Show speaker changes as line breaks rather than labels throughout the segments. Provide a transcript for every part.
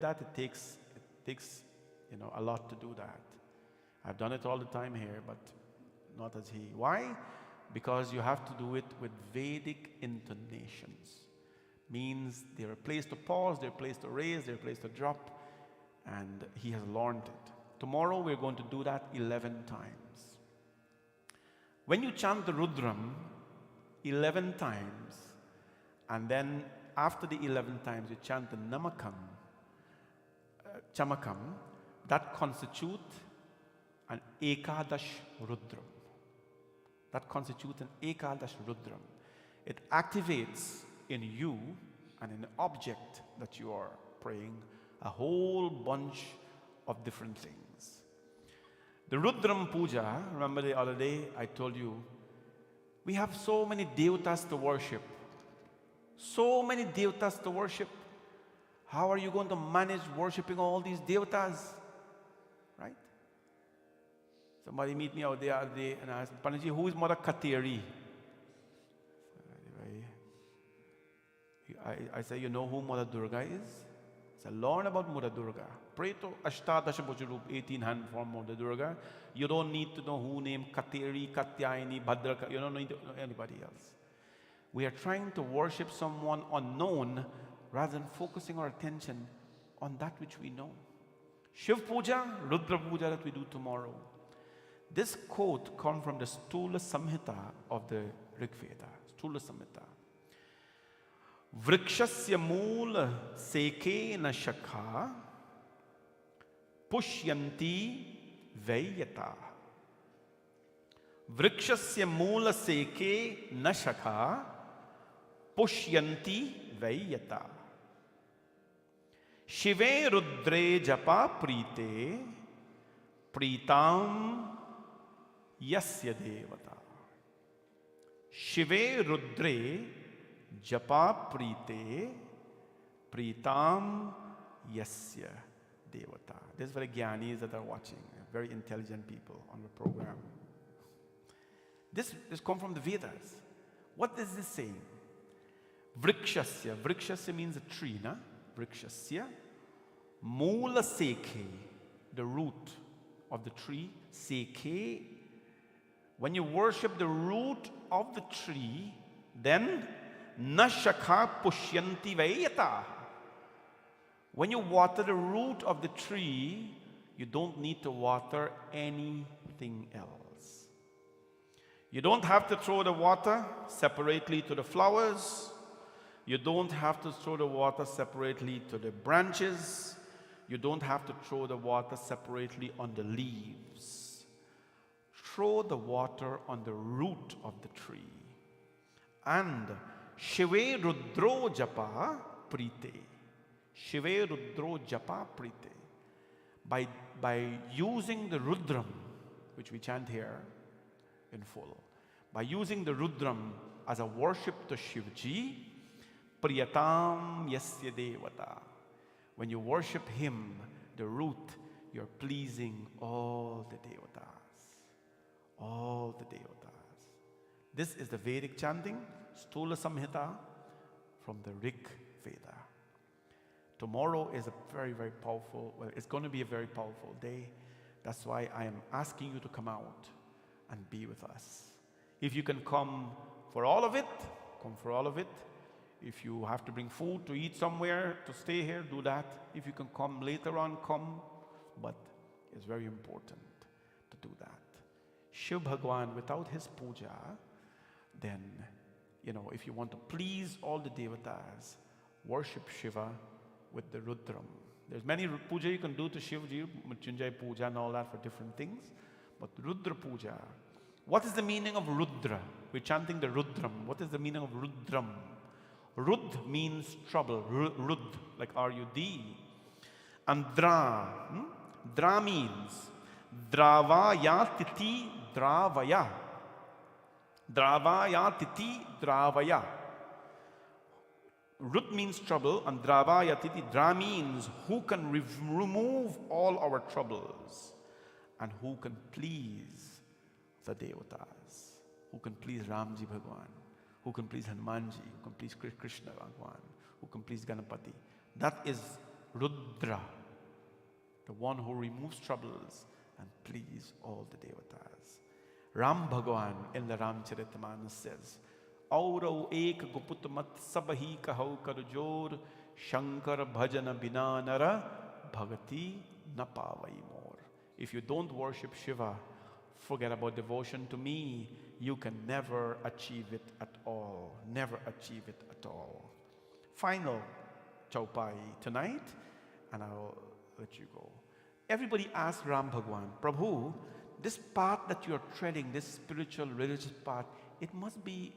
That it takes a lot to do that. I've done it all the time here, but not as he. Why? Because you have to do it with Vedic intonations. Means there are place to pause, there are place to raise, there are place to drop, and he has learned it. Tomorrow we're going to do that 11 times. When you chant the Rudram 11 times, and then after the 11 times you chant the Namakam, Chamakam, that constitutes an Ekadash Rudram. That constitutes an Ekadash Rudram. It activates in you and in the object that you are praying a whole bunch of different things. The Rudram Puja, remember the other day I told you, we have so many devatas to worship. So many devatas to worship. How are you going to manage worshipping all these devatas? Right? Somebody meet me out there the other day and asked, Panaji, who is Mother Kateri? I say, you know who Mother Durga is? So learn about Mother Durga. Pray to Ashtadasha Bhujarup, 18-hand form Mother Durga. You don't need to know who named Kateri, Katyayani, Bhadraka. You don't need to know anybody else. We are trying to worship someone unknown rather than focusing our attention on that which we know. Shiv Puja, Rudra Puja that we do tomorrow. This quote comes from the Stula Samhita of the Rig Veda. Stula Samhita. Vrikshasya mool seke na shakha pushyanti vayata. Vrikshasya moola seke na shakha pushyanti vayata. Shive rudre japa prite pritam yasya devata. Shive rudre japa prite pritam yasya devata. This is for the Gyanis that are watching, very intelligent people on the program. This comes from the Vedas. What is this saying? Vrikshasya. Vrikshasya means a tree, na? Vrikshasya. Moola seke, the root of the tree. Seke. When you worship the root of the tree, then nashakha pushyanti vayata. When you water the root of the tree, you don't need to water anything else. You don't have to throw the water separately to the flowers. You don't have to throw the water separately to the branches. You don't have to throw the water separately on the leaves. Throw the water on the root of the tree. And Shive Rudro Japa Prite. Shive Rudro Japa Prite. By using the Rudram, which we chant here in full, by using the Rudram as a worship to Shivji, Priyatam Yasya Devata. When you worship him, the root, you're pleasing all the devatas. All the devatas. This is the Vedic chanting, Stula Samhita from the Rig Veda. Tomorrow is a very, very powerful, well, it's going to be a very powerful day. That's why I am asking you to come out and be with us. If you can come for all of it, come for all of it. If you have to bring food to eat somewhere, to stay here, do that. If you can come later on, come. But it's very important to do that. Shiv Bhagwan, without his puja, then, if you want to please all the devatas, worship Shiva with the Rudram. There's many puja you can do to Shivji, Mrityunjay puja and all that for different things. But Rudra puja, what is the meaning of Rudra? We're chanting the Rudram. What is the meaning of Rudram? Rud means trouble. Rud, like R-U-D. And Dra. Dra means Dravaya Titi Dravaya. Dravaya Titi Dravaya. Rud means trouble, and Dravaya Titi. Dra means who can remove all our troubles and who can please the devatas, who can please Ramji Bhagwan, who can please Hanumanji, who can please Krishna Bhagwan, who can please Ganapati. That is Rudra, the one who removes troubles and please all the devatas. Ram Bhagwan in the Ramcharitmanas says, Auro ek guput mat sabahi kahau karujor, Shankar bhajana binanara bhagati napavai more. If you don't worship Shiva, forget about devotion to me, you can never achieve it at all. Never achieve it at all. Final chaupai tonight, and I'll let you go. Everybody asked Ram Bhagwan, Prabhu, this path that you're treading, this spiritual, religious path, it must be,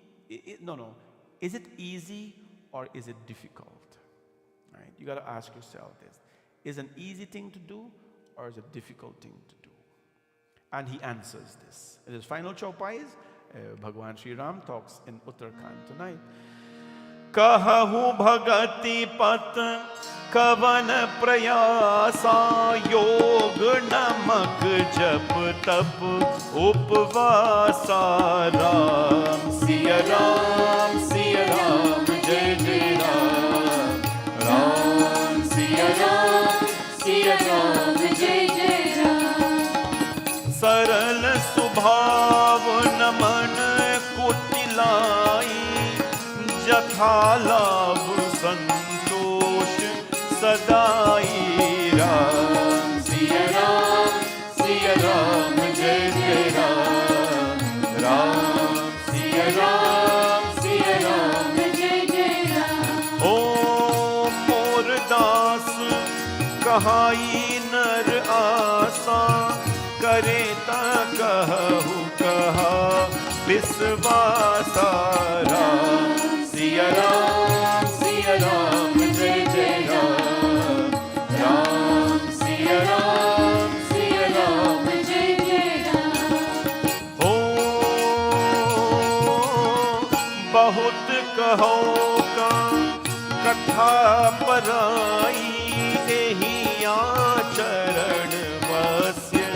no. Is it easy or is it difficult? Right? You got to ask yourself this. Is it an easy thing to do or is it a difficult thing to do? And he answers this. In his final chaupai, Bhagwan Sri Ram talks in Uttarakhand tonight. Kahahu bhagati pat kavan prayasa yog namak jap tap upvasa Ram Siya Ram Jai Jai Ram Ram Siya Ram Jai Jai Ram Saral subhav naman kutilai जथा लाभ संतोष सदाई राम सिया राम जय जय राम राम सिया राम जय जय राम ओ मोर दास कहाई नर आसा करे ता कहु कहा विश्वासा Ram Siya Ram, Jai Jai Ram, Ram Siya Ram, Jai Jai Ram. Oh, bahut kaho ka katha parai ehi acharan vasya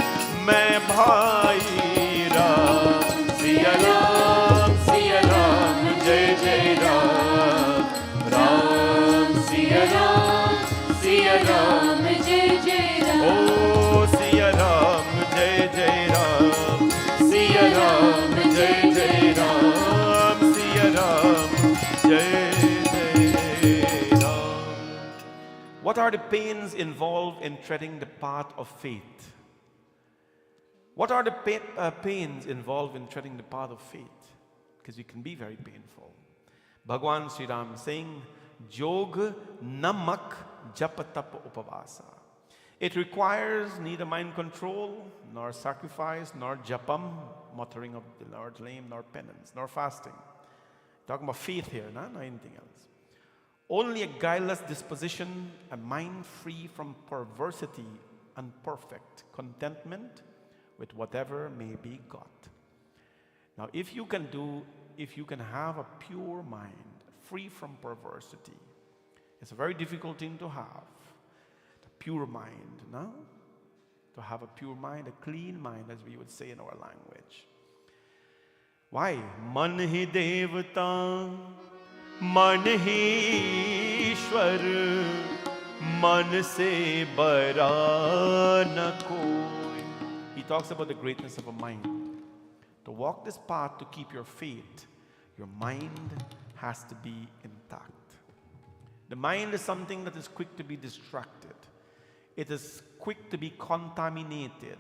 main bhai Ram Siya Ram, Jai Jai Ram, Ram Siya Ram, Jai Jai Ram. Oh, Siya Ram, Jai Jai Ram, Siya Ram, Jai Jai Ram, Siya Ram, Jai Jai Ram. What are the pains involved in treading the path of faith? What are the pains involved in treading the path of faith? Because it can be very painful. Bhagwan Sri Ram saying, Jog namak japatap upavasa. It requires neither mind control, nor sacrifice, nor japam, muttering of the Lord's name, nor penance, nor fasting. Talking about faith here, not anything else. Only a guileless disposition, a mind free from perversity, and perfect contentment with whatever may be got. Now, if you can have a pure mind, free from perversity, it's a very difficult thing to have. The pure mind, no? To have a pure mind, a clean mind, as we would say in our language. Why? Man hi devata, man hi Ishwar, man se bara na koi. He talks about the greatness of a mind. To walk this path, to keep your faith, your mind has to be intact. The mind is something that is quick to be distracted. It is quick to be contaminated.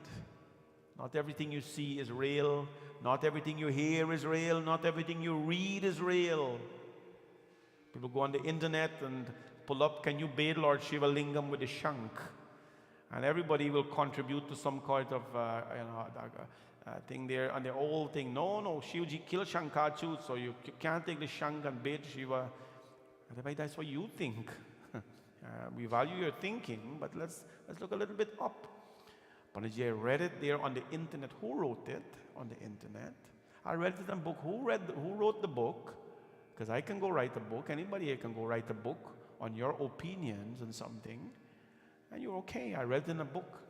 Not everything you see is real. Not everything you hear is real. Not everything you read is real. People go on the internet and pull up, can you bathe Lord Shiva Lingam with a shank? And everybody will contribute to some kind of thing there, and the old thing. No, Shivji killed Shankachu, so you can't take the shank and bathe Shiva. That's what you think. We value your thinking, but let's look a little bit up. Panaji, I read it there on the internet. Who wrote it on the internet? I read it in a book. Who wrote the book? Because I can go write a book. Anybody here can go write a book on your opinions on something, and you're okay. I read it in a book.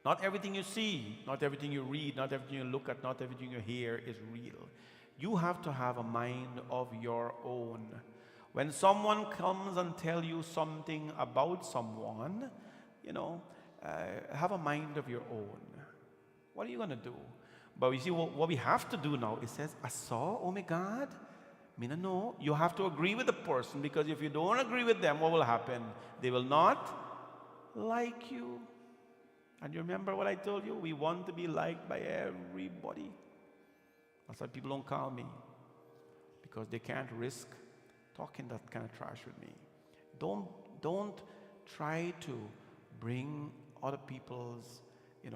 Not everything you see, not everything you read, not everything you look at, not everything you hear is real. You have to have a mind of your own. When someone comes and tell you something about someone, have a mind of your own. What are you going to do? But you see, what we have to do now, it says, I saw, oh my God. No, you have to agree with the person, because if you don't agree with them, what will happen? They will not like you. And you remember what I told you? We want to be liked by everybody. That's why people don't call me, because they can't risk talking that kind of trash with me. Don't try to bring other people's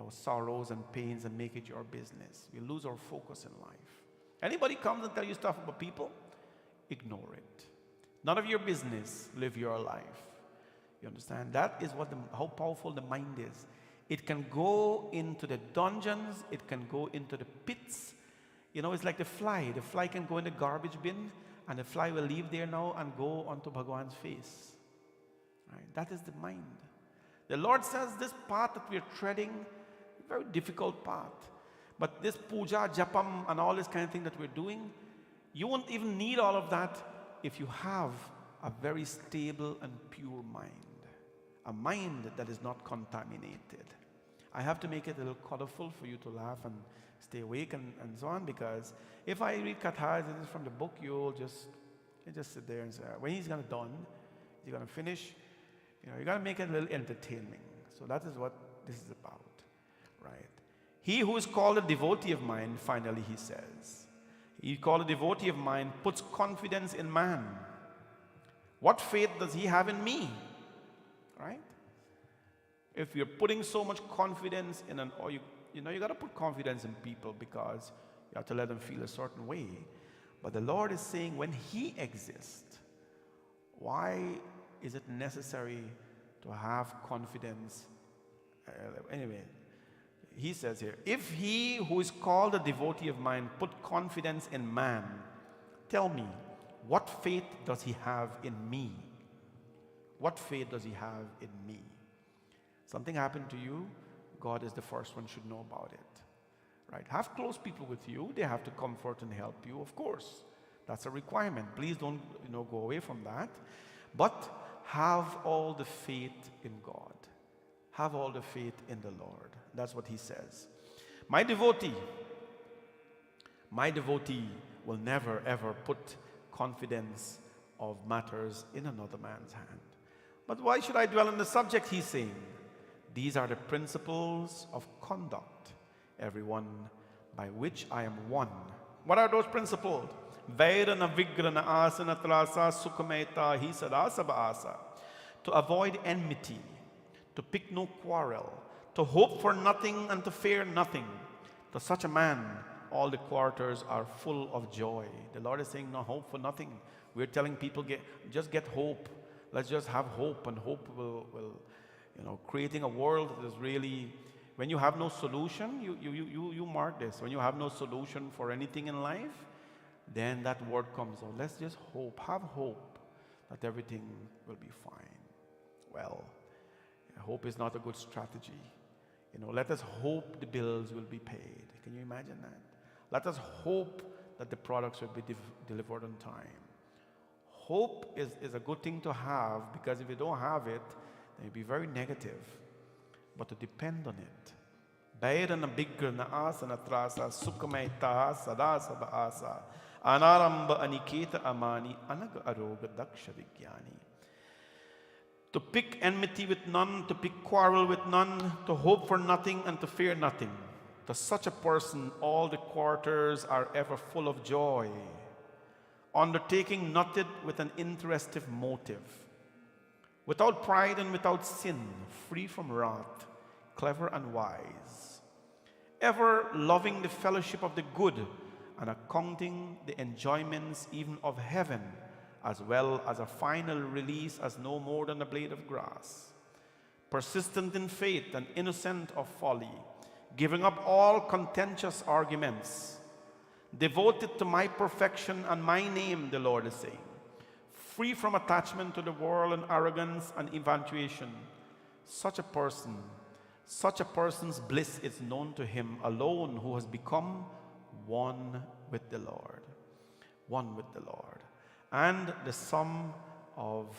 sorrows and pains and make it your business. We lose our focus in life. Anybody comes and tell you stuff about people, ignore it. None of your business. Live your life. You understand? That is how powerful the mind is. It can go into the dungeons. It can go into the pits. It's like the fly. The fly can go in the garbage bin, and the fly will leave there now and go onto Bhagwan's face. Right? That is the mind. The Lord says this path that we are treading, very difficult path. But this puja, japam, and all this kind of thing that we're doing, you won't even need all of that if you have a very stable and pure mind. A mind that is not contaminated. I have to make it a little colorful for you to laugh and stay awake and so on, because if I read kathas from the book, you just sit there and say, when he's going to done, he's going to finish, you got to make it a little entertaining. So that is what this is about, right? He who is called a devotee of mine, finally he says, he called a devotee of mine, puts confidence in man. What faith does he have in me? Right? If you're putting so much confidence in you got to put confidence in people, because you have to let them feel a certain way. But the Lord is saying, when he exists, why is it necessary to have confidence? Anyway, he says here, if he who is called a devotee of mine put confidence in man, tell me, what faith does he have in me? What faith does he have in me? Something happened to you, God is the first one should know about it. Right? Have close people with you. They have to comfort and help you, of course. That's a requirement. Please don't go away from that. But have all the faith in God. Have all the faith in the Lord. That's what he says. My devotee will never ever put confidence of matters in another man's hand. But why should I dwell on the subject, he's saying? These are the principles of conduct, everyone, by which I am one. What are those principles? Vairana vigrana asana trasa sukhameta hi sadasaba asa. To avoid enmity, to pick no quarrel, to hope for nothing and to fear nothing. To such a man, all the quarters are full of joy. The Lord is saying, no hope for nothing. We're telling people, just get hope. Let's just have hope, and hope will creating a world that is really, when you have no solution, you mark this. When you have no solution for anything in life, then that word comes out. Let's just hope, have hope that everything will be fine. Well, hope is not a good strategy. Let us hope the bills will be paid. Can you imagine that? Let us hope that the products will be delivered on time. Hope is a good thing to have, because if you don't have it, then you'll be very negative. But to depend on it. Vairana vigrana asana trasa sukhameta sadasaba asa anaramba aniketa amani anaga aroga daksha vigyani. To pick enmity with none, to pick quarrel with none, to hope for nothing and to fear nothing. To such a person, all the quarters are ever full of joy, undertaking nothing with an interested motive, without pride and without sin, free from wrath, clever and wise, ever loving the fellowship of the good and accounting the enjoyments even of heaven, as well as a final release as no more than a blade of grass, persistent in faith and innocent of folly, giving up all contentious arguments, devoted to my perfection and my name, the Lord is saying, free from attachment to the world and arrogance and infatuation. Such a person's bliss is known to him alone, who has become one with the Lord. One with the Lord. And the sum of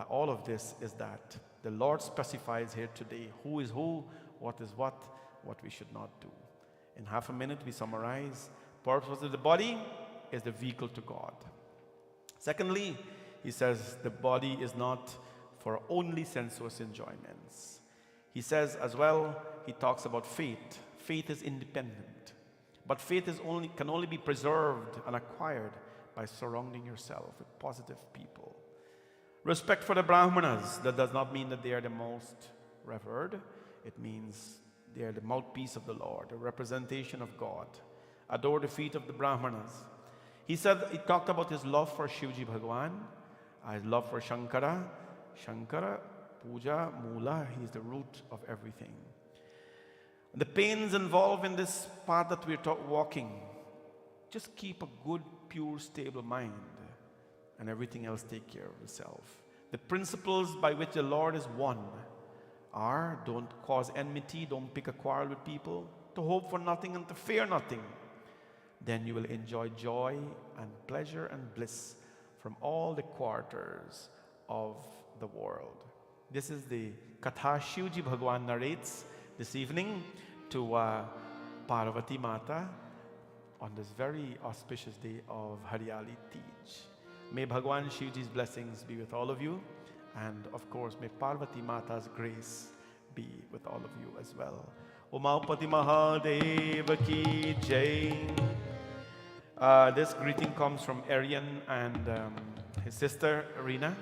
all of this is that the Lord specifies here today who is who, what is what we should not do. In half a minute, we summarize. Purpose of the body is the vehicle to God. Secondly, he says the body is not for only sensuous enjoyments. He says as well, he talks about faith. Faith is independent. But faith can only be preserved and acquired by surrounding yourself with positive people. Respect for the Brahmanas. That does not mean that they are the most revered. It means they are the mouthpiece of the Lord, a representation of God. Adore the feet of the Brahmanas. He talked about his love for Shivji Bhagwan, his love for Shankara. Shankara, puja, mula, he is the root of everything. The pains involved in this path that we're walking, just keep a good, pure, stable mind, and everything else take care of itself. The principles by which the Lord is one are: don't cause enmity, don't pick a quarrel with people, to hope for nothing and to fear nothing. Then you will enjoy joy and pleasure and bliss from all the quarters of the world. This is the Katha Shivji Bhagwan narrates this evening to Parvati Mata on this very auspicious day of Hariyali Teej. May Bhagwan Shivji's blessings be with all of you, and of course may Parvati Mata's grace be with all of you as well. Umapati Mahadeva ki Jai. This greeting comes from Aryan and his sister Reena,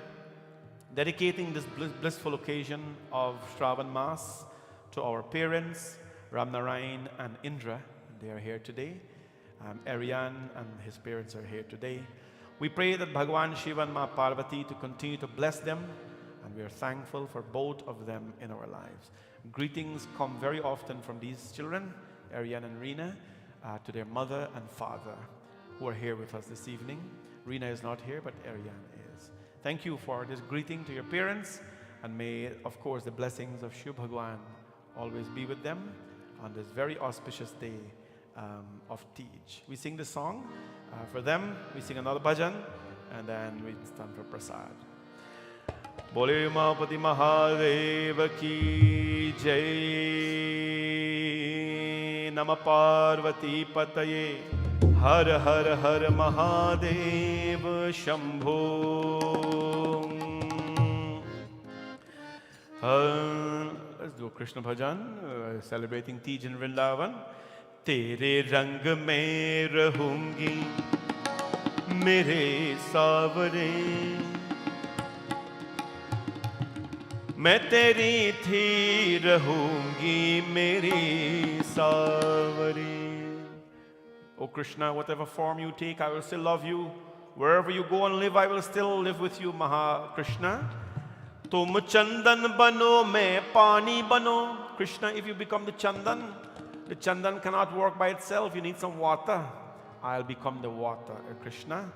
dedicating this blissful occasion of Shravan Mass to our parents, Ramnarayan and Indra. They are here today. Aryan and his parents are here today. We pray that Bhagwan Shiva and Ma Parvati to continue to bless them, and we are thankful for both of them in our lives. Greetings come very often from these children, Aryan and Reena, to their mother and father, who are here with us this evening. Reena is not here, but Aryan is. Thank you for this greeting to your parents, and may, of course, the blessings of Shiv Bhagwan always be with them on this very auspicious day of Teej. We sing the song for them, we sing another bhajan, and then we stand for prasad. Bole Umapati Mahadeva ki Jai. Nama Parvati Pataye. Har Har Har Mahadev Shambho. Let's do a Krishna bhajan, celebrating Teej in Vrindavan. Tere rang mein rahungi mere savare, मैं तेरी थी रहूंगी मेरी सावरी. Oh Krishna, whatever form you take, I will still love you. Wherever you go and live, I will still live with you, Maha Krishna. Tum chandan bano, मैं pani bano. Krishna, if you become the chandan cannot work by itself. You need some water. I'll become the water, Krishna.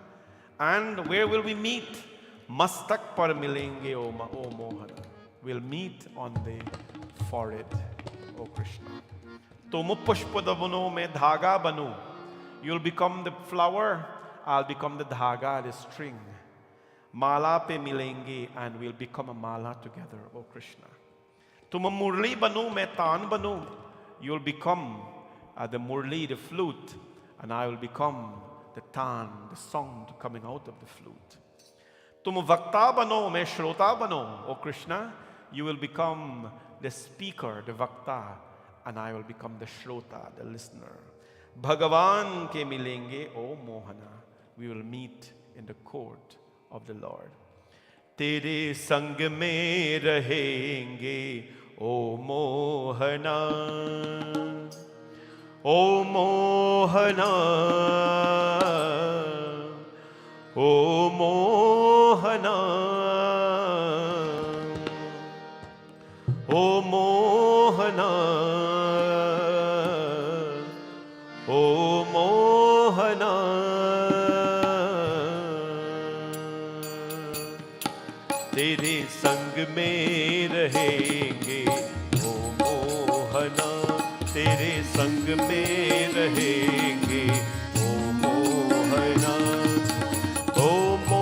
And where will we meet? Mastak par milenge, O Mohana. We'll meet on the forehead, O Krishna. Tum pushpada bano, मैं धागा banu. You'll become the flower, I'll become the dhaga, the string. Mala pe milenge, and we'll become a mala together, O Krishna. Tum murli banu, मैं taan banu. You'll become the murli, the flute, and I will become the taan, the sound coming out of the flute. Tum vakta bano, मैं shrota bano, O Krishna. You will become the speaker, the vakta, and I will become the shrota, the listener. Bhagavan ke milenge, O Mohana. We will meet in the court of the Lord. Tere sang mein rahenge, O Mohana. O Mohana. O Mohana. O Mohana. O Mohana. Tere sang mein rahenge, O Mohana. Tere sang mein rahenge, O Mohana. O Mohana.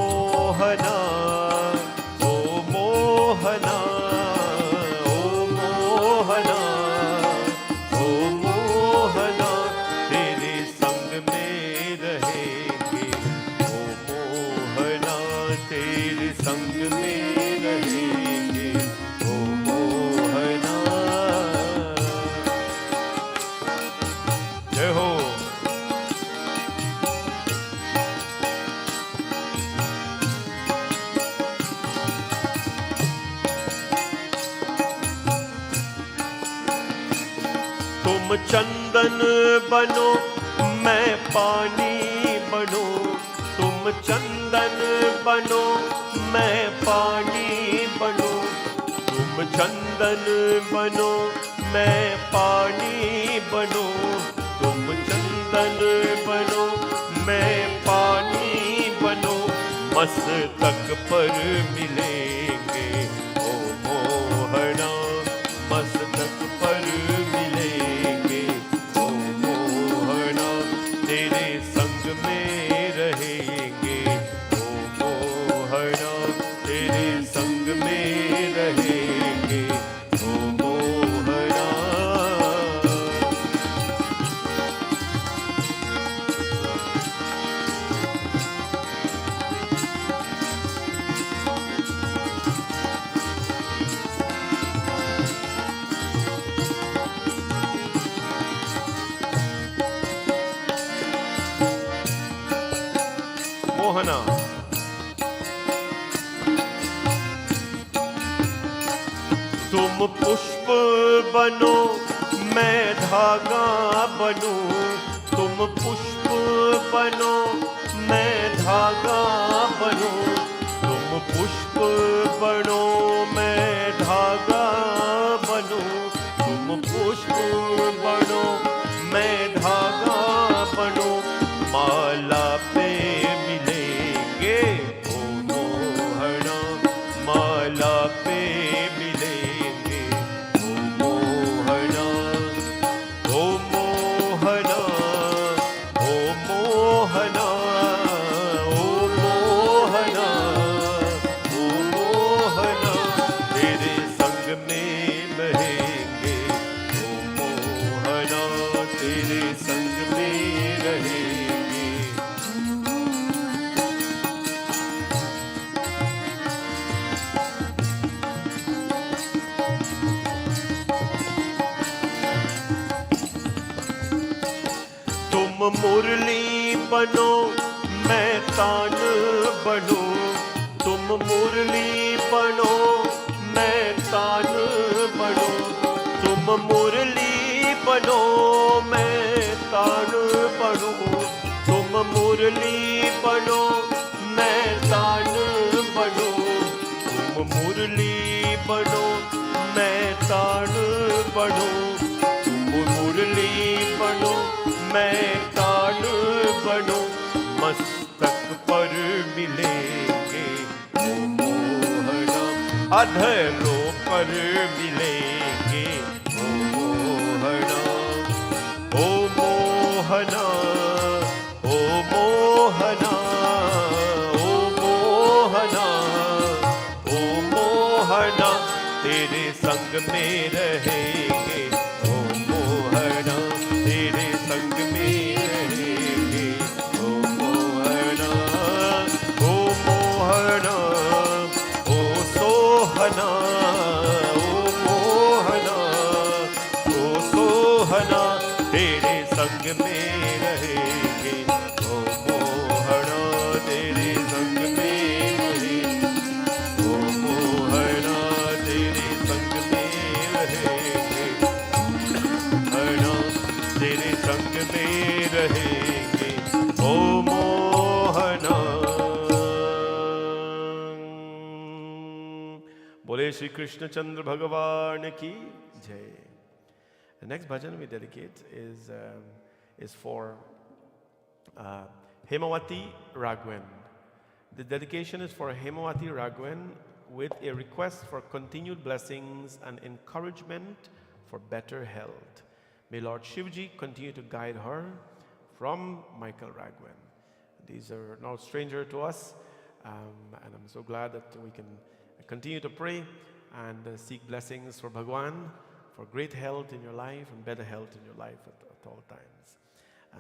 तुम चंदन बनो मैं पानी बनूं, तुम चंदन बनो मैं पानी बनूं, तुम चंदन बनो मैं पानी बनूं, तुम चंदन बनो मैं पानी बनूं, मस्तक पर मिलेंगे ओ मोहना, मस्तक पर मिलेंगे ओ मोहना, तेरे संग में रहेंगे ओ मोहना, तेरे संग में रहेंगे ओ मोहना। मोहना तुम पुष्प बनो मैं धागा बनूं, तुम पुष्प बनो मैं धागा बनूं, तुम पुष्प बनो मैं धागा बनूं, तुम पुष्प बनो मैं धागा बनूं, माला पे मिलेंगे ओ मोहना, माला पे मिलेंगे ओ मोहना, ओ मोहना, ओ मोहना, ओ मोहना, ओ मोहना, तेरे संग में रहेंगे ओ मोहना, तेरे संग में रहेंगे। तुम मुरली बनो मैं तान बनूं, तुम मुरली बनो मैं तान बनूं, तुम मुरली बनो मैं तान बनूं, तुम मुरली बनो मैं तान बनूं, तुम मुरली बनो मैं तान बनूं, तुम मुरली बनो मैं तान बनूं, मस्तक पर मिलेंगे ओ मोहना, अधरों पर मिलेंगे ओ मोहना, ओ मोहना, ओ मोहना, ओ मोहना, ओ मोहना, तेरे संग में रहेंगे ओ मोहना, तेरे संग में रहेंगे ओ मोहना, ओ मोहना, ओ सोहना, ओ मोहना, ओ सोहना, तेरे संग में रहेंगे ओ मोहना, तेरे संग में रहेंगे ओ मोहना, तेरे संग में रहेंगे मोहना, तेरे संग में रहेंगे ओ मोहना। बोले श्री कृष्ण चंद्र भगवान की जय। The next bhajan we dedicate is for Hemawati Raghavan. The dedication is for Hemawati Raghavan with a request for continued blessings and encouragement for better health. May Lord Shivji continue to guide her from Michael Raghavan. These are no stranger to us, and I'm so glad that we can continue to pray and seek blessings for Bhagwan, for great health in your life and better health in your life at all times.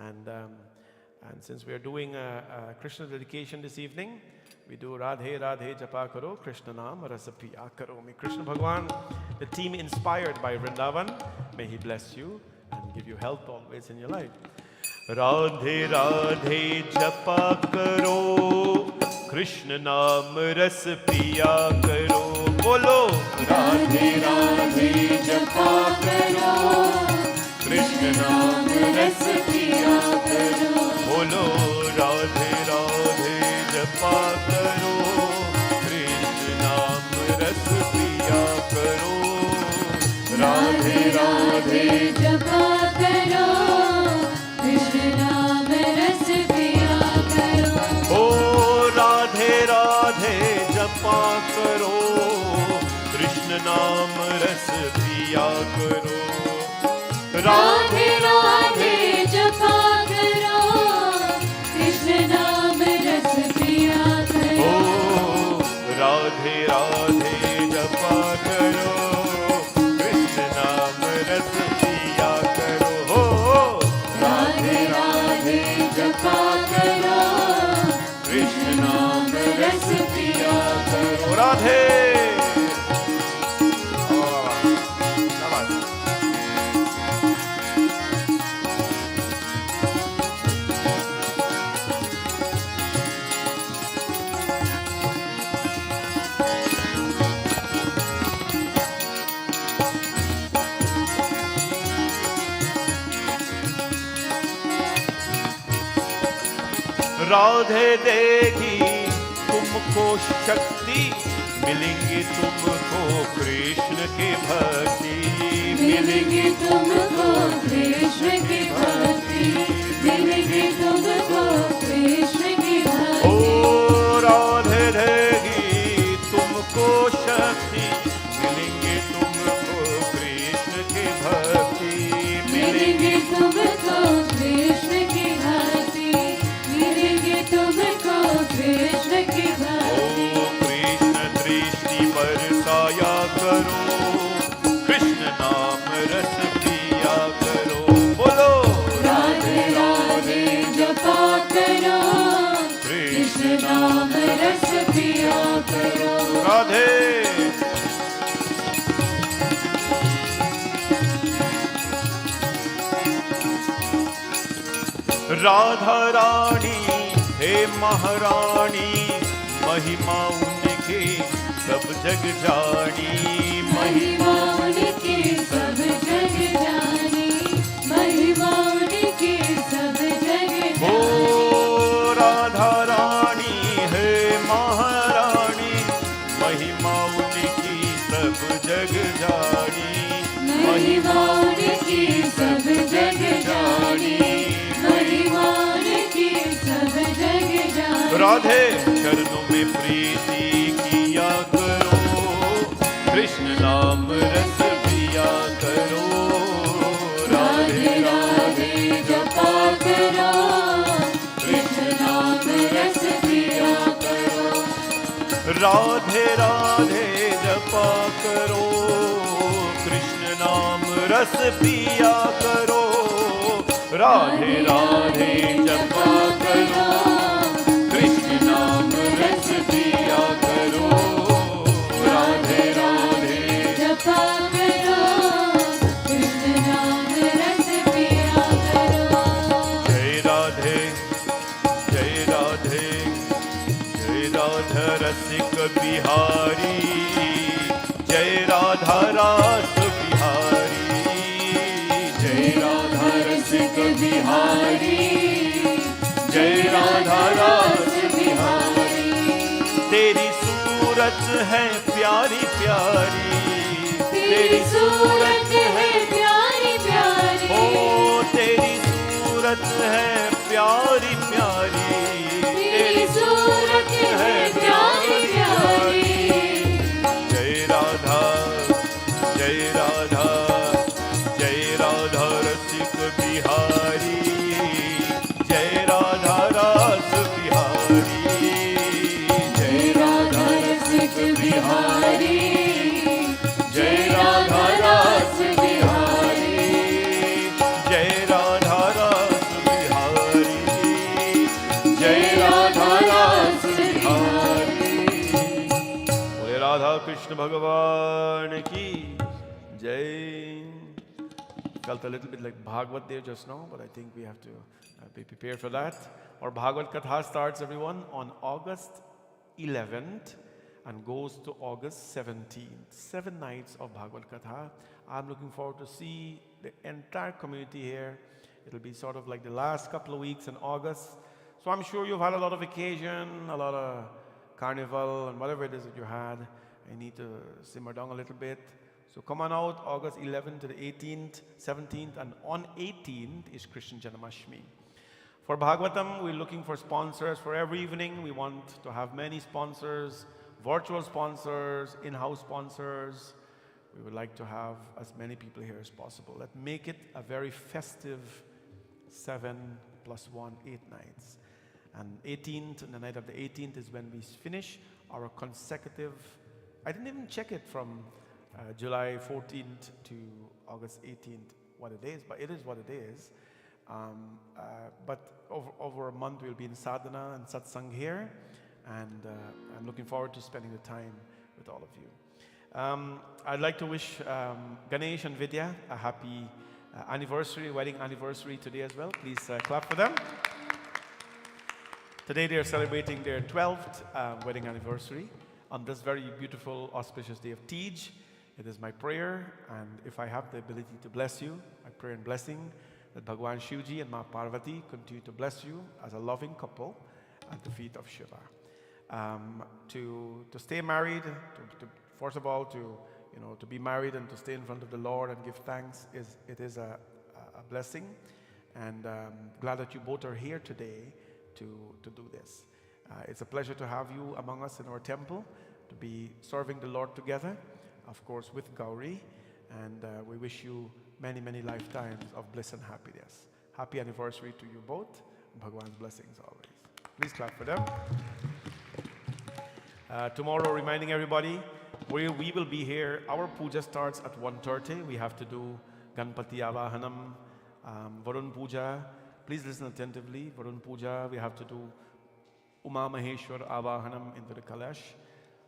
And since we are doing a Krishna dedication this evening, we do Radhe Radhe Japa Karo, Krishna Naam Rasa Piya Karo. May Krishna Bhagwan, the team inspired by Vrindavan, may he bless you and give you health always in your life. Radhe Radhe Japa Karo, Krishna Naam Rasa Piya Karo. Bolo Radhe Radhe Japa Karo, Krishna
Krishna नाम रस पिया करो।
बोलो राधे राधे जपा करो, कृष्ण नाम रस पिया करो।
राधे राधे जपा करो, कृष्ण नाम रस पिया करो।
ओ राधे राधे जपा करो, कृष्ण नाम रस पिया करो।
राधे राधे जपा करो, कृष्ण नाम रस पिया करो।
ओ राधे राधे जपा करो, कृष्ण नाम रस पिया करो। हो
राधे राधे जपा करो, कृष्ण नाम रस पिया करो।
राधे राधे देगी तुमको शक्ति, मिलेंगे तुमको कृष्ण की भक्ति।
मिलेगी तुमको कृष्ण की भक्ति, मिलेगी तुमको कृष्ण की भक्ति।
ओ राधे देगी तुमको शक्ति, मिलेंगे तुमको कृष्ण की भक्ति।
मिलेगी तुमको कृष्ण की भक्ति, मिलेगी तुमको कृष्ण की भक्ति।
ओ कृष्ण दृष्टि बरसाया करो, कृष्ण नाम रस पिया करो। बोलो
राधे राधे जपा करो, कृष्ण नाम रस पिया करो।
राधे राधा रानी हे महारानी, महिमा उनके सब जग जानी।
महिमा उनकी सब जग जानी, महिमा उनकी सब जग
ओ
जानी।
राधा रानी है महारानी, महिमा उनकी सब जग जानी।
महिमा उनकी सब जग जानी, महिमा उनकी सब जग जानी।
राधे चरणों में प्रीति किया करो, कृष्ण नाम रस पिया करो।
राधे राधे जपा करो, कृष्ण नाम रस पिया करो।
राधे राधे जपा करो, कृष्ण नाम रस पिया करो। राधे राधे जपा करो, कृष्ण नाम रस पिया करो। राधे राधे
जपा करो, कृष्ण नाम रस पिया करो।
जय राधे जय राधे जय राधा रसिक बिहारी, जय राधा रास बिहारी। जय राधा रसिक बिहारी, जय राधा रास बिहारी। तेरी सूरत है प्यारी प्यारी,
तेरी सूरत है प्यारी प्यारी।
ओ तेरी सूरत है प्यारी प्यारी,
तेरी सूरत है प्यारी प्यारी।
जय राधा जय राधा जय राधा रसिक बिहारी, जय राधा रास बिहारी। जय राधा
रसिक बिहारी,
जय राधा रास बिहारी, जय राधा रास बिहारी, जय राधा रास बिहारी। बोले राधा कृष्ण भगवान की जय। Felt a little bit like Bhagavad there just now, but I think we have to be prepared for that. Our Bhagavad Katha starts, everyone, on August 11th and goes to August 17th. 7 nights of Bhagavad Katha. I'm looking forward to see the entire community here. It'll be sort of like the last couple of weeks in August. So I'm sure you've had a lot of occasion, a lot of carnival and whatever it is that you had. I need to simmer down a little bit. So come on out, August 11th to the 18th, 17th, and on 18th is Krishna Janmashtami. For Bhagavatam, we're looking for sponsors for every evening. We want to have many sponsors, virtual sponsors, in-house sponsors. We would like to have as many people here as possible. Let's make it a very festive 7 + 1, 8 nights. And 18th, and the night of the 18th is when we finish our consecutive, I didn't even check it from July 14th to August 18th, what it is, but it is what it is. But over a month we'll be in sadhana and satsang here, and I'm looking forward to spending the time with all of you. I'd like to wish Ganesh and Vidya a happy anniversary, wedding anniversary today as well. Please clap for them. Today they are celebrating their 12th wedding anniversary on this very beautiful, auspicious day of Tej. It is my prayer, and if I have the ability to bless you, I pray and blessing that Bhagwan Shivji and Ma Parvati continue to bless you as a loving couple at the feet of Shiva. To stay married, to first of all, to be married and to stay in front of the Lord and give thanks, it is a blessing, and glad that you both are here today to do this. It's a pleasure to have you among us in our temple, to be serving the Lord together, of course with Gauri, and we wish you many, many lifetimes of bliss and happiness. Happy anniversary to you both. Bhagwan's blessings always. Please clap for them. Tomorrow, reminding everybody, we will be here. Our puja starts at 1:30. We have to do Ganpati Avahanam, Varun Puja. Please listen attentively. Varun Puja, we have to do Uma Maheshwar Avahanam into the Kalash.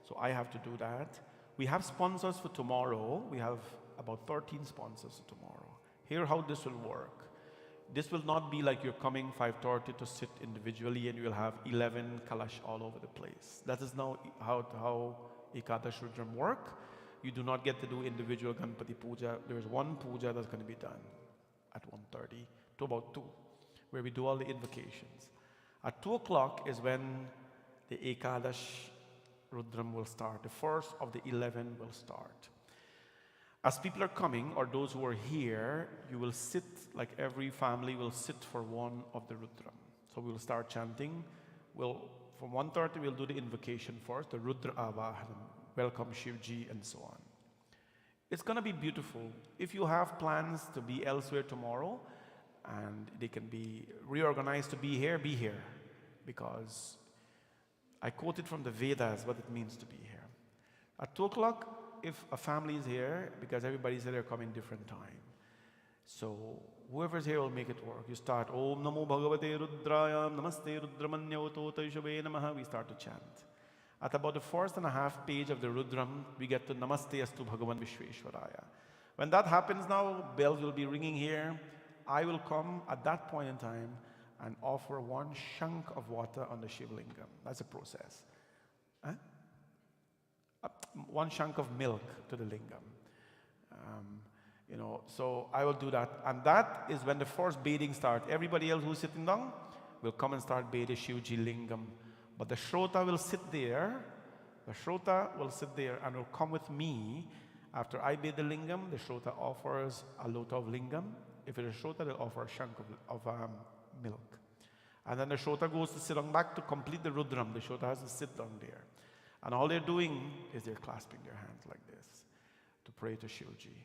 So I have to do that. We have sponsors for tomorrow. We have about 13 sponsors for tomorrow. Here how this will work. This will not be like you're coming 5:30 to sit individually and you will have 11 Kalash all over the place. That is now how Ekadash Rudram work. You do not get to do individual Ganpati Puja. There is one puja that's going to be done at 1:30 to about 2, where we do all the invocations. At 2 o'clock is when the Ekadash Rudram will start. The first of the 11 will start. As people are coming, or those who are here, you will sit, like every family will sit for one of the Rudram. So we will start chanting. From 1:30 we'll do the invocation first, the Rudra Avahanam, welcome Shivji, and so on. It's going to be beautiful. If you have plans to be elsewhere tomorrow, and they can be reorganized to be here, because I quoted from the Vedas what it means to be here. At 2 o'clock, if a family is here, because everybody's here, they're coming different time. So whoever's here will make it work. You start, Om Namo Bhagavate Rudraya, Namaste Rudramanyavato Taishave Namaha. We start to chant. At about the first and a half page of the Rudram, we get to Namaste Astu Bhagavan Vishweshwaraya. When that happens now, bells will be ringing here. I will come at that point in time and offer 1 chunk of water on the Shiva Lingam. That's a process. 1 chunk of milk to the lingam. So I will do that. And that is when the first bathing starts. Everybody else who's sitting down will come and start bathing Shivji Lingam. But the Shrota will sit there. The Shrota will sit there and will come with me. After I bathe the lingam, the Shrota offers a lota of lingam. If it is Shrota, they'll offer a chunk of milk. And then the Shrota goes to sit on back to complete the Rudram. The Shrota has to sit down there. And all they're doing is they're clasping their hands like this to pray to Shivji.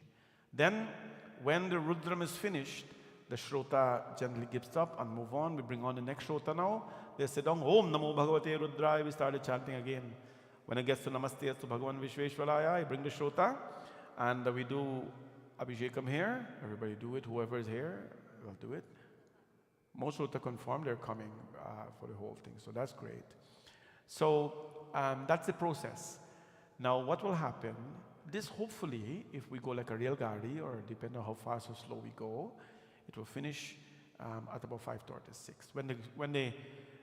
Then, when the Rudram is finished, the Shrota gently gives up and move on. We bring on the next Shrota now. They sit down, Om Namo Bhagavate Rudraya. We started chanting again. When it gets to Namaste to Bhagavan Vishweshwaraya, I bring the Shrota and we do Abhishekam here. Everybody do it. Whoever is here will do it. Most Shrota confirm they're coming for the whole thing. So that's great. So that's the process. Now what will happen, this hopefully, if we go like a real gari, or depending on how fast or slow we go, it will finish at about 5:36.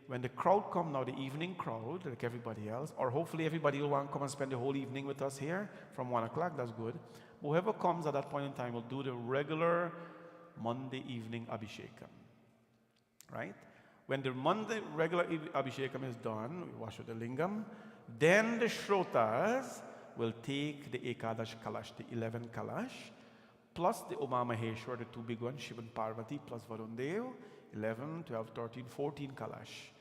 When
when the crowd come now, the evening crowd, like everybody else, or hopefully everybody will want to come and spend the whole evening with us here from 1 o'clock, that's good. Whoever comes at that point in time will do the regular Monday evening Abhishekam, right? When the Monday regular Abhishekam is done, we wash with the lingam, then the Shrotas will take the Ekadash Kalash, the 11 Kalash, plus the Uma Maheshwar, the two big ones, Shiva and Parvati, plus Varun Dev, 11, 12, 13, 14 Kalash.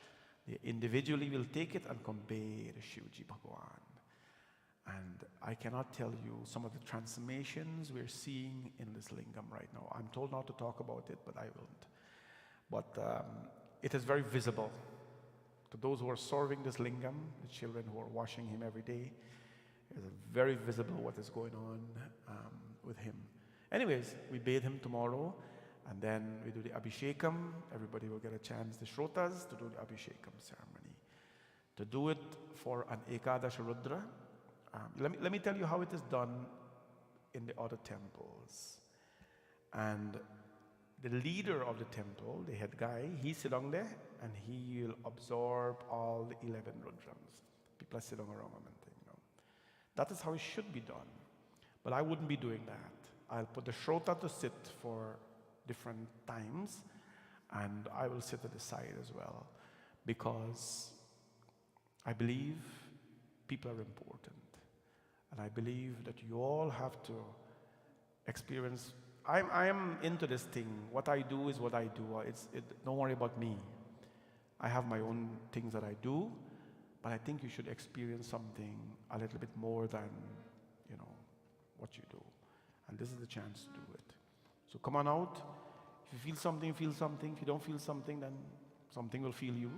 They individually will take it and convey the Shivji Bhagwan. And I cannot tell you some of the transformations we're seeing in this lingam right now. I'm told not to talk about it, but I won't. But it is very visible to those who are serving this lingam, the children who are washing him every day. It's very visible what is going on with him. Anyways, we bathe him tomorrow, and then we do the Abhishekam. Everybody will get a chance, the Shrotas, to do the Abhishekam ceremony. To do it for an Ekadash Rudra. Let me tell you how it is done in the other temples. And the leader of the temple, the head guy, he's sitting there, and he will absorb all the 11 Rudrams. People are sitting around him and things, you know. That is how it should be done. But I wouldn't be doing that. I'll put the Shrota to sit for different times, and I will sit at the side as well, because I believe people are important. And I believe that you all have to experience. I am into this thing. What I do is what I do. Don't worry about me. I have my own things that I do, but I think you should experience something a little bit more than, you know, what you do. And this is the chance to do it. So come on out. If you feel something, feel something. If you don't feel something, then something will feel you.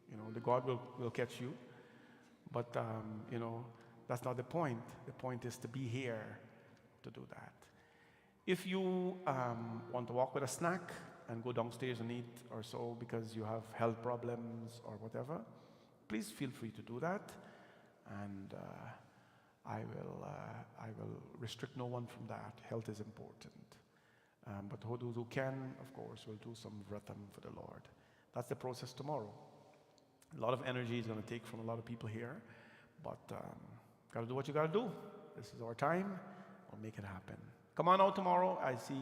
You know, the God will catch you. But, you know, that's not the point. The point is to be here to do that. If you want to walk with a snack and go downstairs and eat or so because you have health problems or whatever, please feel free to do that. And I will restrict no one from that. Health is important. But those who can, of course, will do some vratam for the Lord. That's the process tomorrow. A lot of energy is going to take from a lot of people here, but got to do what you got to do. This is our time. We'll make it happen. Come on out tomorrow. I see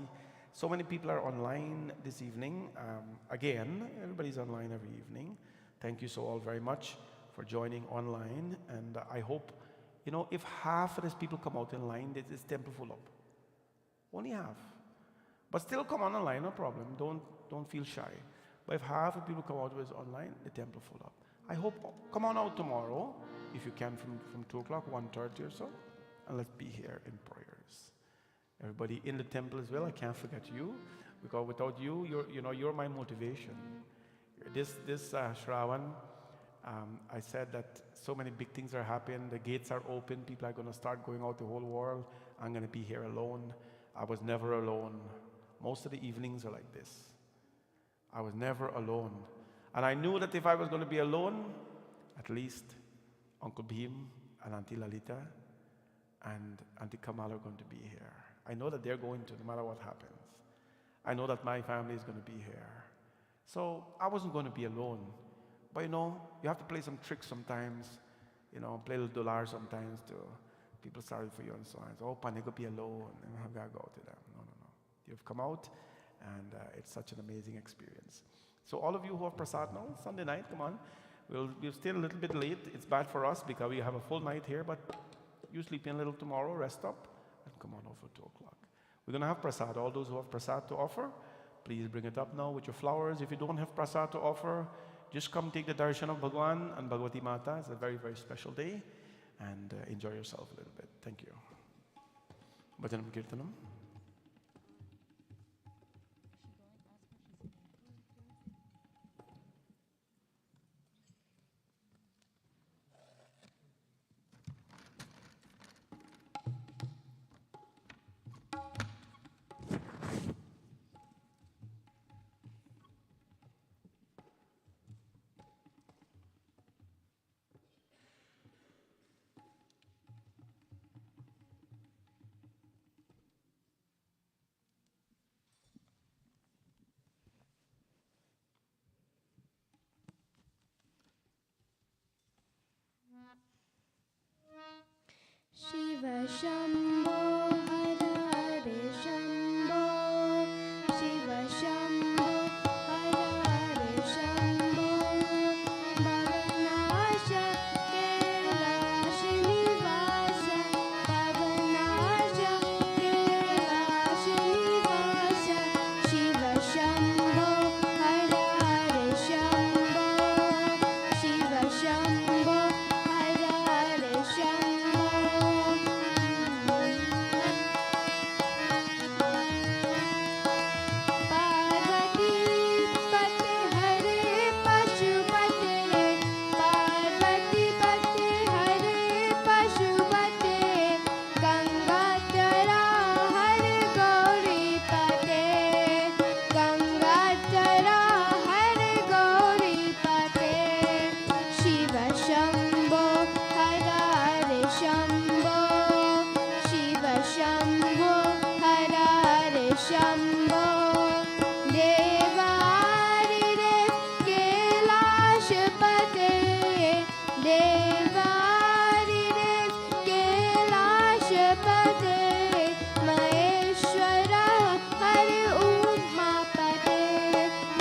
so many people are online this evening. Again, everybody's online every evening. Thank you so all very much for joining online. And I hope, you know, if half of these people come out in line, this temple full up. Only half. But still come on online, no problem. Don't feel shy. But if half of people come out with online, the temple full up. I hope, come on out tomorrow, if you can, from 2 o'clock, 1:30 or so, and let's be here in prayers. Everybody in the temple as well, I can't forget you, because without you, you're my motivation. This Shravan, I said that so many big things are happening, the gates are open, people are going to start going out the whole world. I'm going to be here alone. I was never alone. Most of the evenings are like this. I was never alone. And I knew that if I was going to be alone, at least Uncle Bhim and Auntie Lalita and Auntie Kamal are going to be here. I know that they're going to, no matter what happens. I know that my family is going to be here. So I wasn't going to be alone. But you know, you have to play some tricks sometimes, you know, play a little dollar sometimes to people sorry for you and so on. So, oh, Pane, go be alone, and I gotta go to them. No. You've come out, and it's such an amazing experience. So all of you who have prasad now, Sunday night, come on. We'll stay a little bit late. It's bad for us because we have a full night here, but you sleep in a little tomorrow, rest up, and come on over 2 o'clock. We're going to have prasad. All those who have prasad to offer, please bring it up now with your flowers. If you don't have prasad to offer, just come take the darshan of Bhagwan and Bhagavati Mata. It's a very, very special day, and enjoy yourself a little bit. Thank you. Bhajanam Kirtanam.
Shiv Shambho हर हर शम्भो शिव शम्भो हर हर शम्भो भवनाश कैलाश निवास भवनाश कैलाश निवास शिव शम्भो हर हर शम्भो शिव शम्भो हर हर शम्भो पार्वती पते हरे पशुपते पार्वती पते हरे पशुपते गंगा तरा हर गौरी पते गंगा तरा हर गौरी पते शिव शम्भो हर हर शम्भो शिव शम्भो हर हर शम्भो देवारिदेव कैलाशपते देवारिदेव कैलाशपते महेश्वर हर उमापते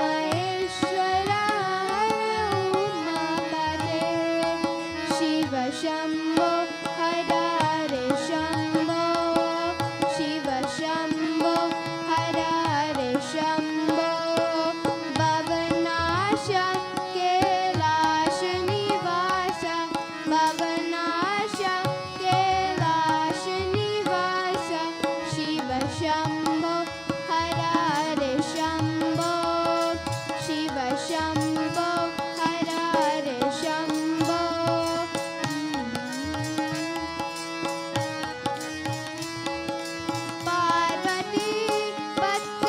महेश्वर हर उमापते शिव शम्भो हर हर शम्भो शिव शम्भो हर हर शम्भो भवनाश कैलाश निवास भवनाश कैलाश निवास शिव शम्भो हर हर शम्भो शिव शम्भो हर हर शम्भो पार्वती पते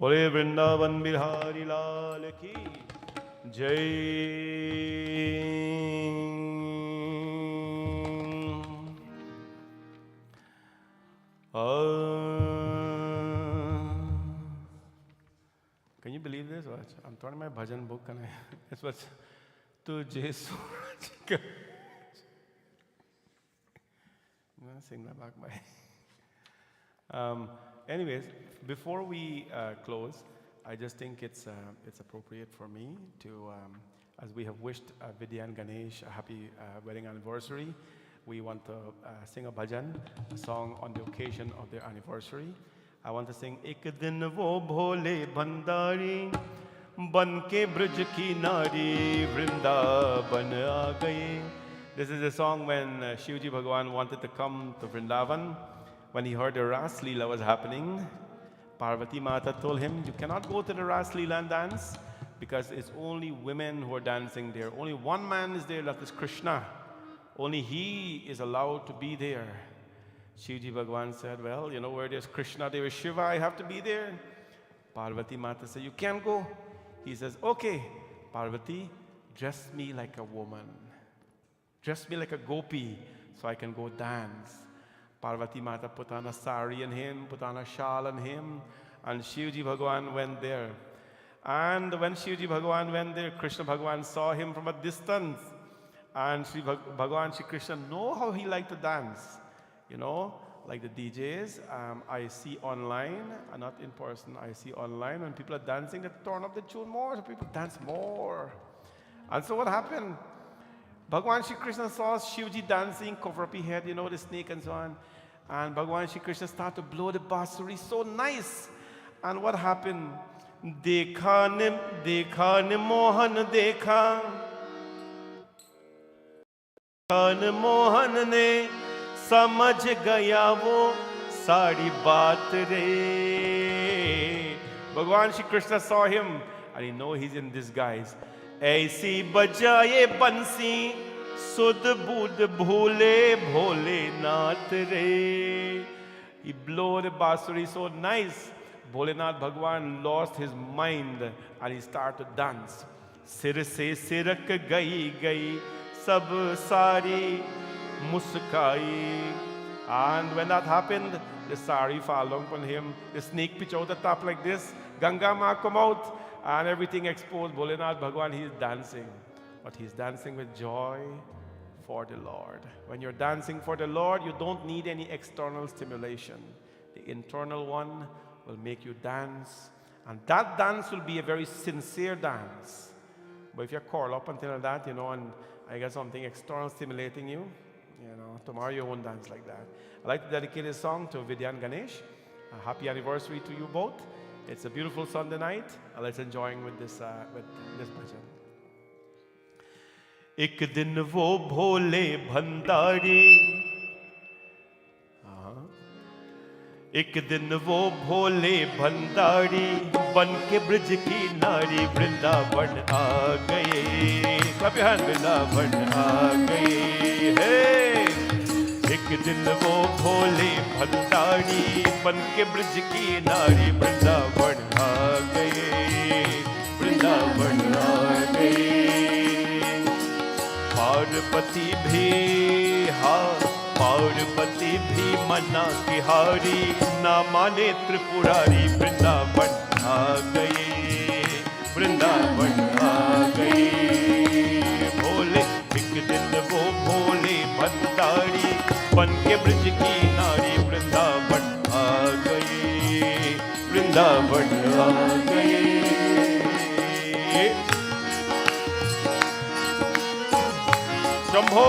बोले वृंदावन बिहारी लाल की जय। Can you believe this? Watch. I'm turning my bhajan book and it's what's Tujhe Suraj ka. Sing that back by. Anyways, before we close, I just think it's appropriate for me to, as we have wished Vidya and Ganesh a happy wedding anniversary, we want to sing a bhajan, a song on the occasion of their anniversary. I want to sing Ek din wo bhole bhandari ban ke brij ki nari Vrindavan aa gaye. This is a song when Shivji Bhagavan wanted to come to Vrindavan. When he heard the Ras Leela was happening, Parvati Mata told him, you cannot go to the Ras Leela and dance because it's only women who are dancing there. Only one man is there, that is Krishna. Only he is allowed to be there. Shivji Bhagavan said, well, you know, where there's Krishna, there is Shiva, I have to be there. Parvati Mata said, you can't go. He says, okay, Parvati, dress me like a woman. Dress me like a gopi so I can go dance. Parvati Mata put on a sari on him, put on a shawl on him, and Shivji Bhagavan went there. And when Shivji Bhagavan went there, Krishna Bhagavan saw him from a distance. And Bhagavan Shri Krishna know how he liked to dance. You know, like the DJs, I see online, not in person, I see online when people are dancing, they turn up the tune more, so people dance more. And so what happened? Bhagavan Shri Krishna saw Shivji dancing, cover up his head, you know, the snake and so on. And Bhagavan Shri Krishna started to blow the bansuri so nice. And what happened? Dekha ne mohan dekha. Mohan ne समझ गया वो सारी बात रे. Bhagavan Shri Krishna saw him and he know he's in disguise. ऐसी बजाए बंसी सुध बुध भोले भोले नाथ रे. He blew the bansuri so nice. Bholenath Bhagavan lost his mind and he started to dance. सिर से सिरक गई गई सब सारी Musakai. And when that happened, the sari fell down upon him. The snake pitched out the top like this. Ganga Ma come out and everything exposed. Bholenath Bhagavan, he is dancing. But he's dancing with joy for the Lord. When you're dancing for the Lord, you don't need any external stimulation. The internal one will make you dance. And that dance will be a very sincere dance. But if you're curled up until that, you know, and I got something external stimulating you, you know, tomorrow you won't dance like that. I'd like to dedicate this song to Vidya and Ganesh. A happy anniversary to you both. It's a beautiful Sunday night. Let's enjoy with this bhajan. एक दिन वो भोले भंडारी एक दिन वो भोले भंडारी बन के ब्रज की नारी वृंदावन आ गए. Clap your hand. वृंदावन आ गए. एक दिन वो भोले भंडारी बन के ब्रज की नारी वृंदावन आ गए. वृंदावन आ गए. पार्वती भी पार्वती भी मना की हारी ना माने त्रिपुरारी वृंदावन आ गए. वृंदावन आ गए. भोले एक दिन वो भोले भंडारी बन के ब्रज की नारी वृंदावन आ गए. वृंदावन आ गए. शंभो.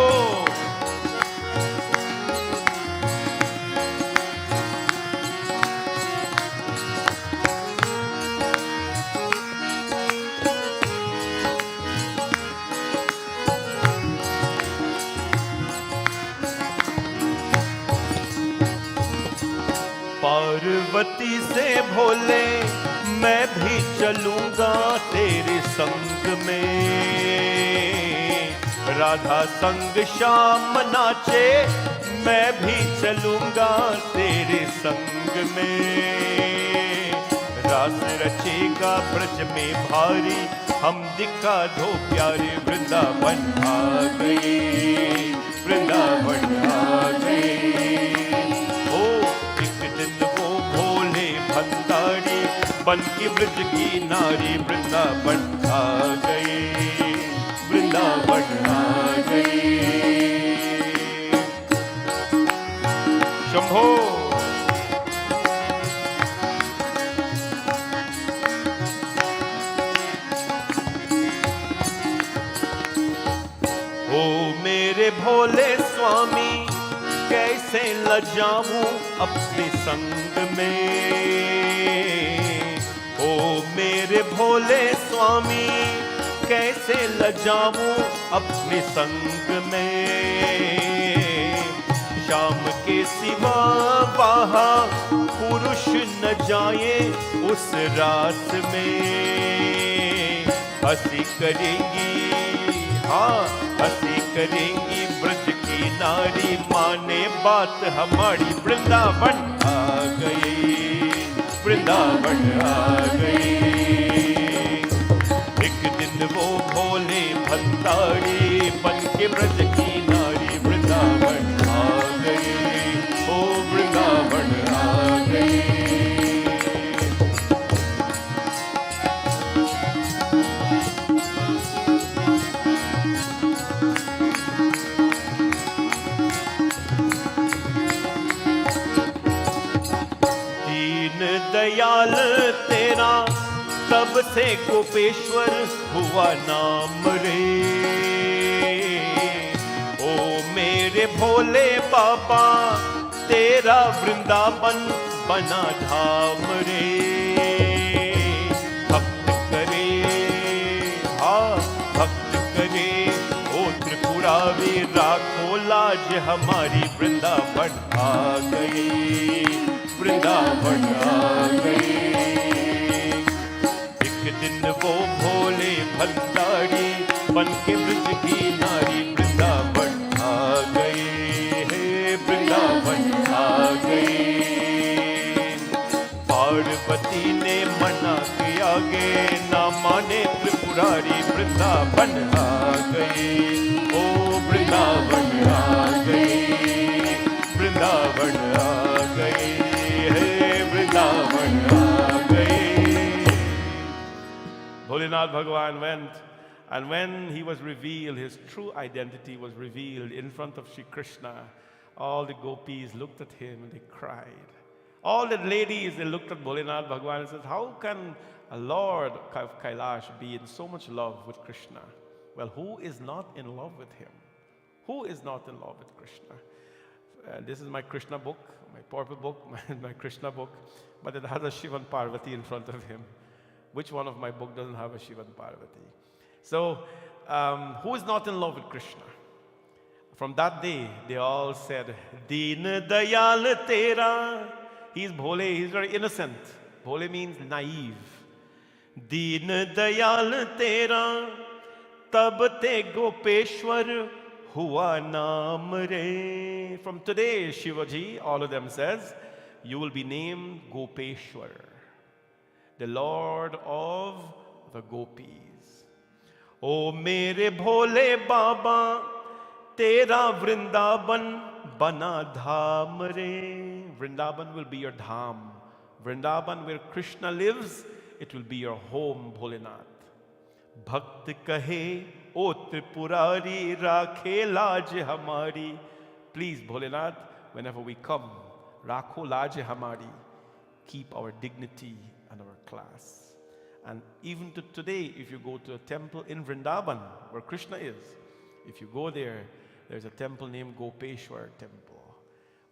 पार्वती से भोले मैं भी चलूंगा तेरे संग में. राधा संग श्याम नाचे मैं भी चलूंगा तेरे संग में. रास रचेगा ब्रज में भारी, हम दिखा दो प्यारे वृंदावन आ गए, वृंदावन आ गए। ओ एक दिन वो भोले भंडारी बन के ब्रज की नारी वृंदावन आ गए, वृंदावन आ गए। शंभो। ओ मेरे भोले स्वामी कैसे लजाऊं अपने संग में, ओ मेरे भोले स्वामी कैसे लजाऊं अपने संग में। शाम के सिवा वहाँ पुरुष न जाए उस रात में, हंसी करेंगी, हाँ हंसी करेंगी ब्रज की नारी, माने बात हमारी वृंदावन आ गए, वृंदावन आ गए। एक दिन वो भोले भंडारी बन के ब्रज की नारी वृंदावन आ गए, ओ वृंदावन आ गए। दयाल तेरा तब से गोपेश्वर हुआ नाम रे, ओ मेरे भोले बाबा तेरा वृंदावन बना धाम रे। भक्त करे, हाँ भक्त करे, ओ त्रिपुरारी राखो लाज हमारी वृंदावन आ गई, वृंदावन आ गए। एक दिन वो भोले भंडारी बन के ब्रज की नारी वृंदावन आ गए, हे वृंदावन आ गए। पार्वती ने मना किया गे ना माने त्रिपुरारी वृंदावन आ गए, ओ वृंदावन आ गए, वृंदावन आ गए, वृंदावन आ गए। Bholenath Bhagavan went, and when he was revealed, his true identity was revealed in front of Shri Krishna. All the gopis looked at him and they cried. All the ladies, they looked at Bholenath Bhagavan and said, how can a Lord of Kailash be in so much love with Krishna? Well, who is not in love with him? Who is not in love with Krishna? This is my Krishna book, my purple book, my Krishna book, but it has a Shiva and Parvati in front of him. Which one of my book doesn't have a Shiva and Parvati? So, who is not in love with Krishna? From that day, they all said, Deen Dayal Tera. He's Bhole, he's very innocent. Bhole means naive. Deen Dayal Tera, Tab Te Gopeshwar Hua Naam Re. From today, Shivaji, all of them says, you will be named Gopeshwar, the Lord of the Gopis. O mere Bhole Baba, Tera Vrindavan Bana Dham Re. Vrindavan will be your dham. Vrindavan, where Krishna lives, it will be your home, Bholenath. Bhakt kahe, O Tripurari, Rakhe Laj Hamari. Please, Bholenath, whenever we come, Rakho Laj Hamari, keep our dignity and our class. And even to today, if you go to a temple in Vrindavan, where Krishna is, if you go there, there's a temple named Gopeshwar Temple,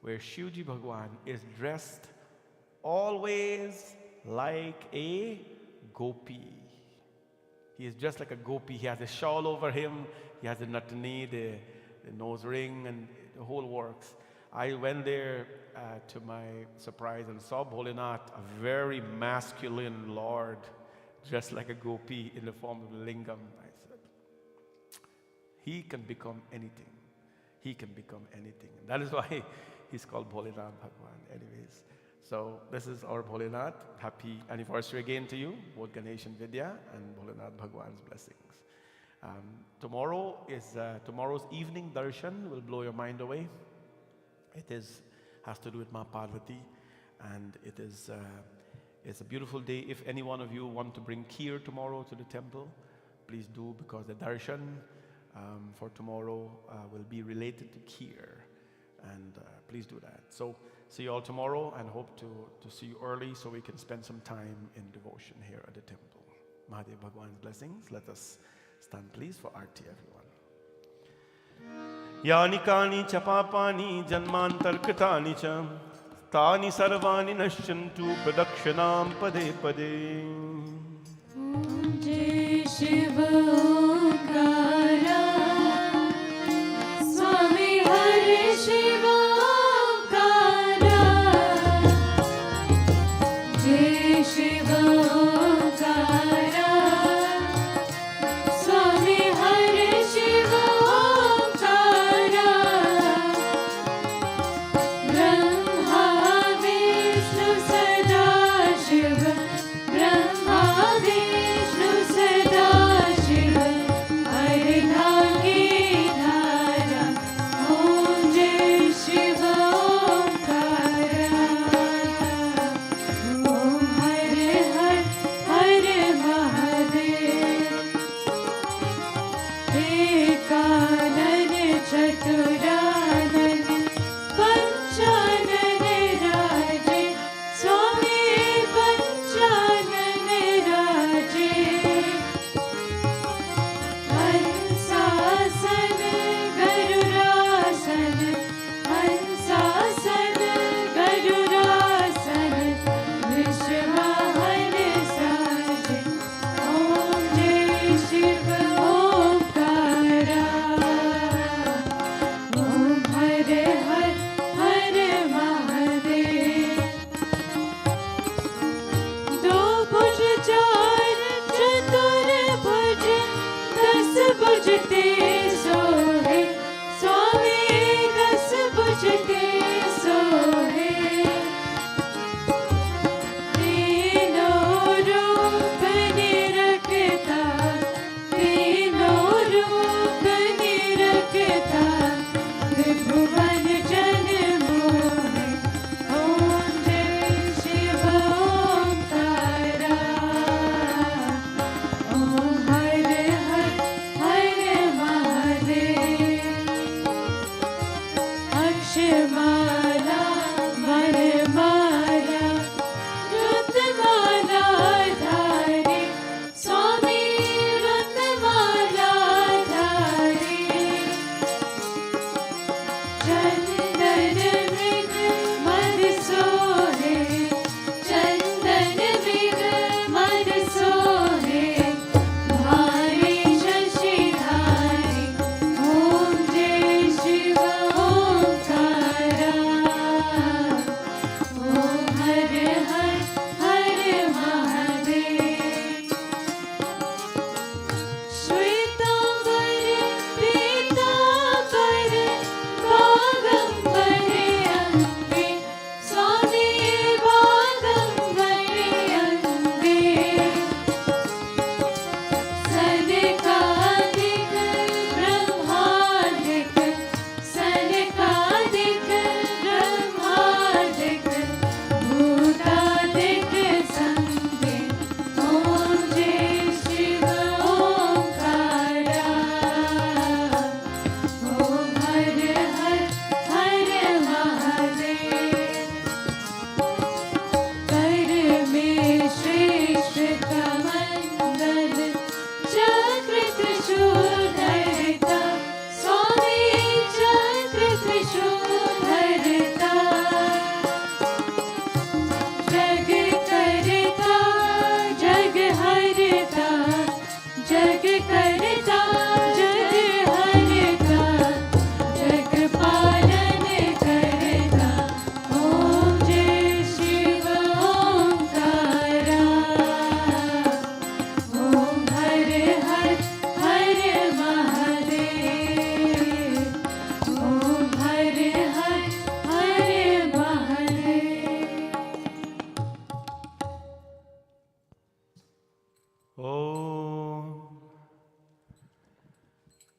where Shivji Bhagwan is dressed always like a gopi. He is just like a gopi. He has a shawl over him, he has the natani, the nose ring, and the whole works. I went there to my surprise and saw Bholenath, a very masculine Lord, dressed like a gopi in the form of a lingam. I said, he can become anything. He can become anything. And that is why he's called Bholenath Bhagwan. Anyways,
So this is our Bholenath. Happy anniversary again to you, both Ganesh and Vidya, and Bholenath Bhagwan's blessings. Tomorrow's evening darshan will blow your mind away. It has to do with Ma Parvati, and it's a beautiful day. If any one of you want to bring kheer tomorrow to the temple, please do, because the darshan for tomorrow will be related to kheer, and please do that. So see you all tomorrow, and hope to see you early so we can spend some time in devotion here at the temple. Mahadev Bhagwan's blessings. Let us stand please for arati, everyone. Yani kani cha papani janmantarkatani cha tani sarvani nashyantu pradakshanam pade pade.
Jai Shiva Omkara, Swami Hare Shiva Omkara, Jai Shiva Omkara, Swami Hare Shiva Omkara, Brahma Vishnu Sada Shiva, Brahma Vishnu Sada Shiva,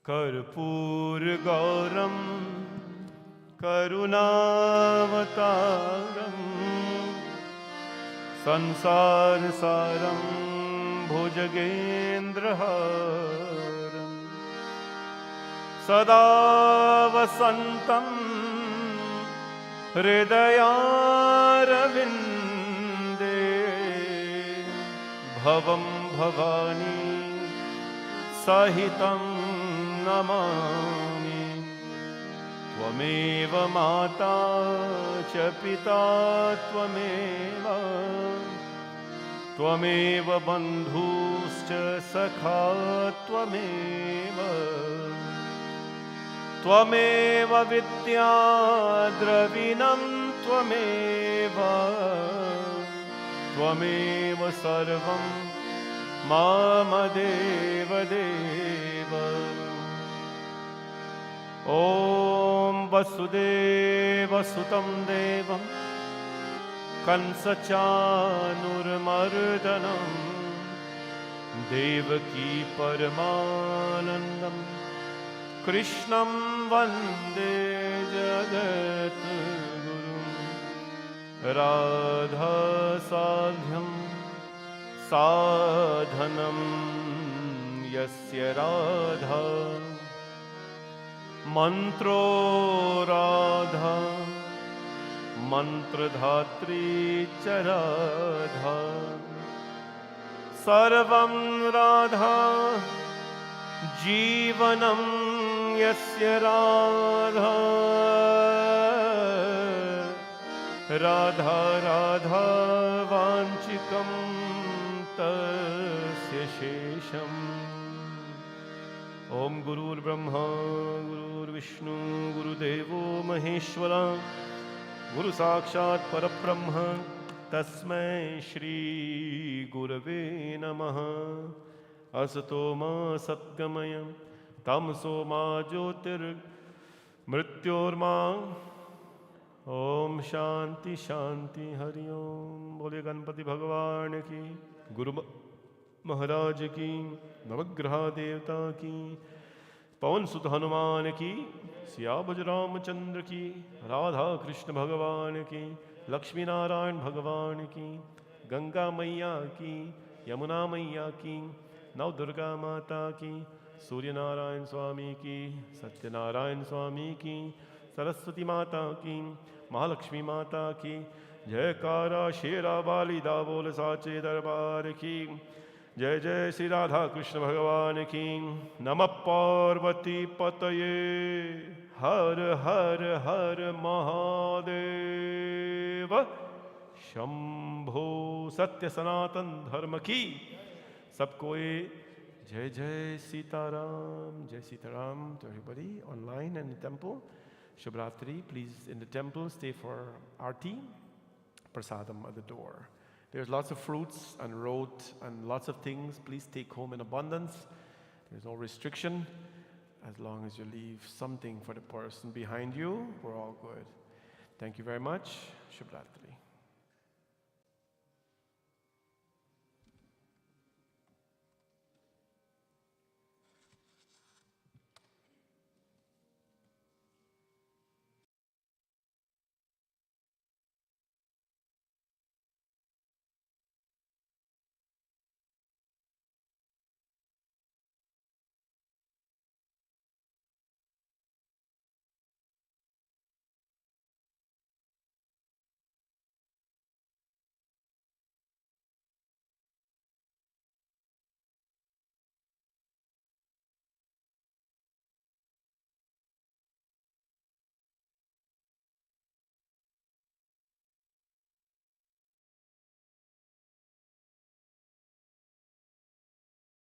कर्पूरगौरं करुणावतारम् संसारसारं भुजगेन्द्रहारम् सदा वसन्तं हृदयारविन्दे भवं भवानी सहितं नमामि त्वमेव माता च पिता त्वमेव बन्धुश्च सखा त्वमेव विद्या द्रविणं त्वमेव सर्वं मम देव ॐ वसुदेवसुतं देवं कंसचाणूरमर्दनं देवकी परमानन्दं कृष्णं वन्दे जगद्गुरुं राधासाध्यं साधनं यस्य राधा मन्त्रो राधा मन्त्रधात्री च राधा सर्वं राधा जीवनं यस्य राधा राधा राधा वाञ्छिकं तस्य शेषम् ॐ गुरुर्ब्रह्मा गुरुर्विष्णु गुरुदेवो महेश्वरा गुरु साक्षात् परब्रह्म तस्मै श्री गुरवे नमः असतो मा सद्गमय तमसो मा ज्योतिर्मृत्योर्मा ओम शांति शांति हरि ओम। बोले गणपति भगवान की, गुरु महाराज की, नवग्रह देवता की, पवन सुत हनुमान की, सियाबज रामचंद्र की, राधा कृष्ण भगवान की, लक्ष्मी नारायण भगवान की, गंगा मैया की, यमुना मैया की, नव दुर्गा माता की, सूर्य नारायण स्वामी की, सत्यनारायण स्वामी की, सरस्वती माता की, महालक्ष्मी माता की, जयकारा शेरा वाली दावोल साचे दरबार की, जय जय श्री राधा कृष्ण भगवान की। नमः पार्वती पतये हर हर हर महादेव शंभो। सत्य सनातन धर्म की सबको जय जय सीताराम, जय Sitaram to everybody online and in the temple. Shubhratri, please in the temple stay for arati, prasadam at the door. There's lots of fruits and road and lots of things. Please take home in abundance. There's no restriction. As long as you leave something for the person behind you, we're all good. Thank you very much. Shubhratri.